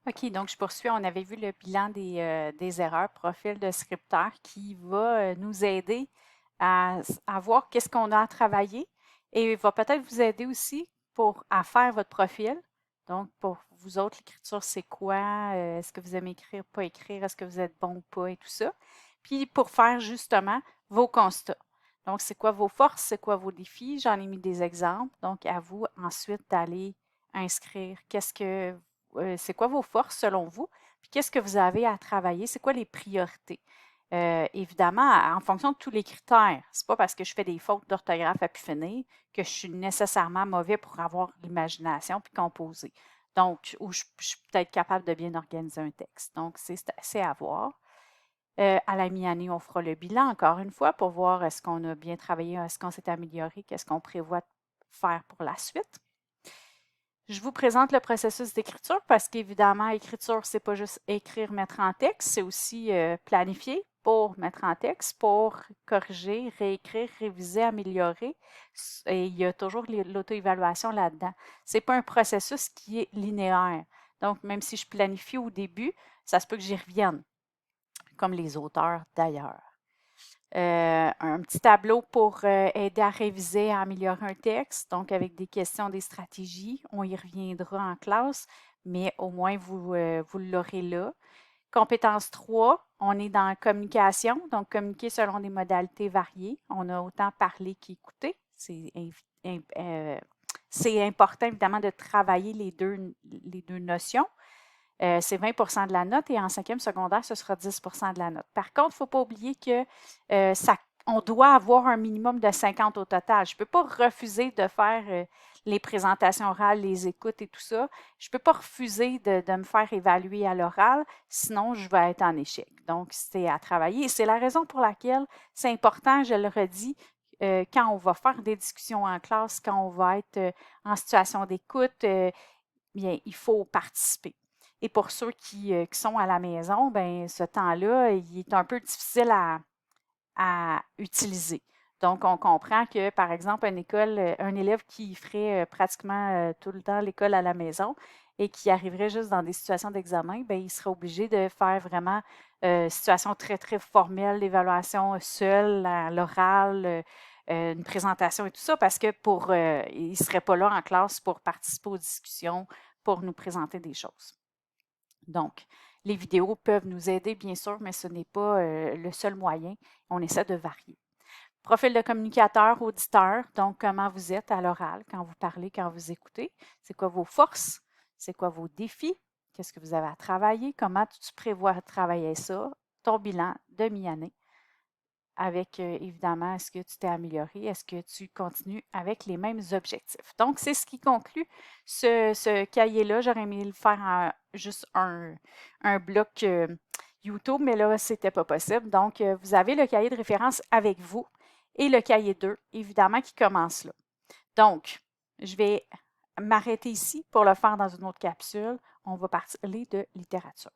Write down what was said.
OK, donc je poursuis. On avait vu le bilan des erreurs, profil de scripteur, qui va nous aider à voir qu'est-ce qu'on a à travailler et va peut-être vous aider aussi à faire votre profil. Donc, pour vous autres, l'écriture, c'est quoi? Est-ce que vous aimez écrire, pas écrire? Est-ce que vous êtes bon ou pas? Et tout ça. Puis, pour faire justement vos constats. Donc, c'est quoi vos forces? C'est quoi vos défis? J'en ai mis des exemples. Donc, à vous ensuite d'aller inscrire c'est quoi vos forces selon vous, puis qu'est-ce que vous avez à travailler, c'est quoi les priorités. Évidemment, en fonction de tous les critères, c'est pas parce que je fais des fautes d'orthographe à pu finir que je suis nécessairement mauvais pour avoir l'imagination puis composer. Donc, ou je suis peut-être capable de bien organiser un texte. Donc, c'est à voir. À la mi-année, on fera le bilan encore une fois pour voir est-ce qu'on a bien travaillé, est-ce qu'on s'est amélioré, qu'est-ce qu'on prévoit de faire pour la suite. Je vous présente le processus d'écriture parce qu'évidemment, écriture, c'est pas juste écrire, mettre en texte, c'est aussi planifier pour mettre en texte, pour corriger, réécrire, réviser, améliorer. Et il y a toujours l'auto-évaluation là-dedans. C'est pas un processus qui est linéaire. Donc, même si je planifie au début, ça se peut que j'y revienne, comme les auteurs d'ailleurs. Un petit tableau pour aider à réviser, à améliorer un texte, donc avec des questions, des stratégies. On y reviendra en classe, mais au moins vous l'aurez là. Compétence 3, on est dans communication, donc communiquer selon des modalités variées. On a autant parler qu'écouter. C'est important évidemment de travailler les deux notions. C'est 20 de la note et en cinquième secondaire, ce sera 10 de la note. Par contre, il ne faut pas oublier que on doit avoir un minimum de 50 au total. Je ne peux pas refuser de faire les présentations orales, les écoutes et tout ça. Je ne peux pas refuser de me faire évaluer à l'oral, sinon je vais être en échec. Donc, c'est à travailler. Et c'est la raison pour laquelle c'est important, je le redis, quand on va faire des discussions en classe, quand on va être en situation d'écoute, bien, il faut participer. Et pour ceux qui sont à la maison, ben ce temps-là, il est un peu difficile à utiliser. Donc, on comprend que, par exemple, un élève qui ferait pratiquement tout le temps l'école à la maison et qui arriverait juste dans des situations d'examen, ben, il serait obligé de faire vraiment situation très, très formelle, l'évaluation seule, l'oral, une présentation et tout ça, parce que il ne serait pas là en classe pour participer aux discussions, pour nous présenter des choses. Donc, les vidéos peuvent nous aider, bien sûr, mais ce n'est pas le seul moyen. On essaie de varier. Profil de communicateur, auditeur, donc comment vous êtes à l'oral, quand vous parlez, quand vous écoutez. C'est quoi vos forces? C'est quoi vos défis? Qu'est-ce que vous avez à travailler? Comment tu prévois travailler ça? Ton bilan de mi-année avec, évidemment, est-ce que tu t'es amélioré? Est-ce que tu continues avec les mêmes objectifs? Donc, c'est ce qui conclut ce cahier-là. J'aurais aimé le faire en juste un bloc YouTube, mais là, c'était pas possible. Donc, vous avez le cahier de référence avec vous et le cahier 2, évidemment, qui commence là. Donc, je vais m'arrêter ici pour le faire dans une autre capsule. On va parler de littérature.